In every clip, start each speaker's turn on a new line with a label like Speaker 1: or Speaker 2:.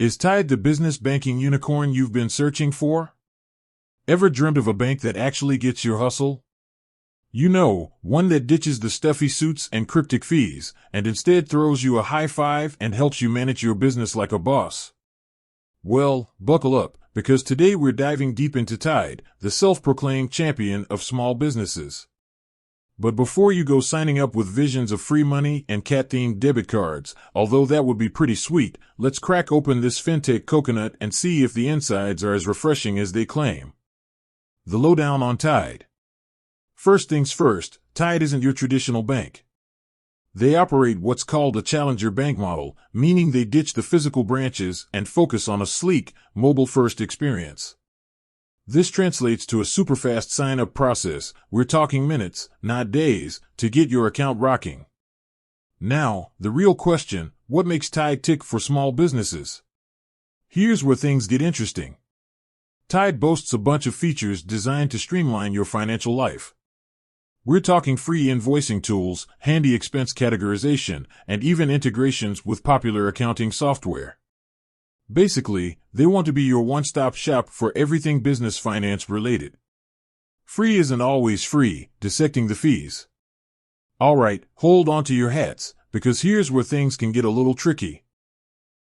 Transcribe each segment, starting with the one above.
Speaker 1: Is Tide the business banking unicorn you've been searching for? Ever dreamt of a bank that actually gets your hustle? You know, one that ditches the stuffy suits and cryptic fees, and instead throws you a high five and helps you manage your business like a boss. Well, buckle up, because today we're diving deep into Tide, the self-proclaimed champion of small businesses. But before you go signing up with visions of free money and cat-themed debit cards, although that would be pretty sweet, let's crack open this fintech coconut and see if the insides are as refreshing as they claim. The lowdown on Tide. First things first, Tide isn't your traditional bank. They operate what's called a challenger bank model, meaning they ditch the physical branches and focus on a sleek, mobile-first experience. This translates to a super-fast sign-up process. We're talking minutes, not days, to get your account rocking. Now, the real question, what makes Tide tick for small businesses? Here's where things get interesting. Tide boasts a bunch of features designed to streamline your financial life. We're talking free invoicing tools, handy expense categorization, and even integrations with popular accounting software. Basically, they want to be your one-stop shop for everything business finance related. Free isn't always free, dissecting the fees. Alright, hold on to your hats, because here's where things can get a little tricky.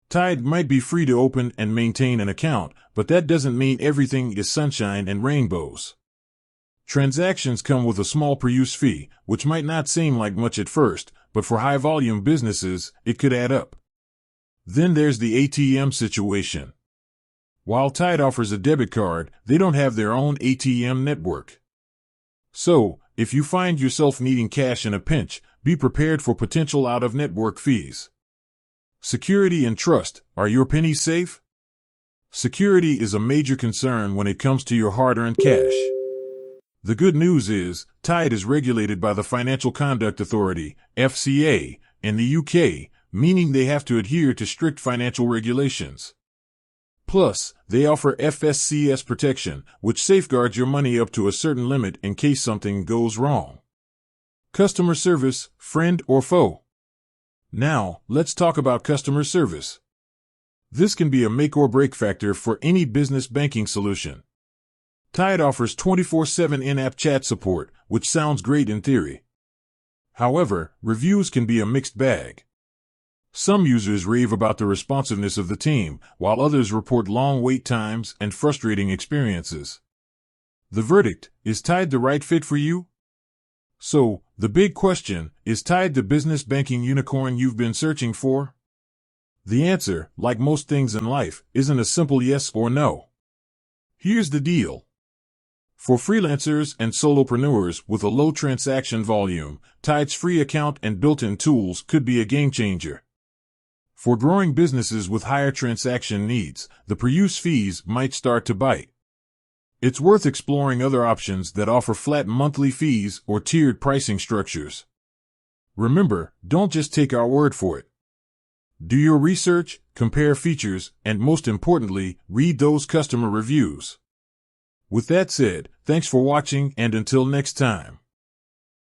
Speaker 1: Tide might be free to open and maintain an account, but that doesn't mean everything is sunshine and rainbows. Transactions come with a small per-use fee, which might not seem like much at first, but for high-volume businesses, it could add up. Then there's the ATM situation. While Tide offers a debit card, they don't have their own ATM network. So, if you find yourself needing cash in a pinch, be prepared for potential out-of-network fees. Security and trust, are your pennies safe? Security is a major concern when it comes to your hard-earned cash. The good news is, Tide is regulated by the Financial Conduct Authority, FCA, in the UK, meaning they have to adhere to strict financial regulations. Plus, they offer FSCS protection, which safeguards your money up to a certain limit in case something goes wrong. Customer service, friend or foe? Now, let's talk about customer service. This can be a make or break factor for any business banking solution. Tide offers 24/7 in-app chat support, which sounds great in theory. However, reviews can be a mixed bag. Some users rave about the responsiveness of the team, while others report long wait times and frustrating experiences. The verdict, is Tide the right fit for you? So, the big question, is Tide the business banking unicorn you've been searching for? The answer, like most things in life, isn't a simple yes or no. Here's the deal. For freelancers and solopreneurs with a low transaction volume, Tide's free account and built-in tools could be a game changer. For growing businesses with higher transaction needs, the per-use fees might start to bite. It's worth exploring other options that offer flat monthly fees or tiered pricing structures. Remember, don't just take our word for it. Do your research, compare features, and most importantly, read those customer reviews. With that said, thanks for watching and until next time.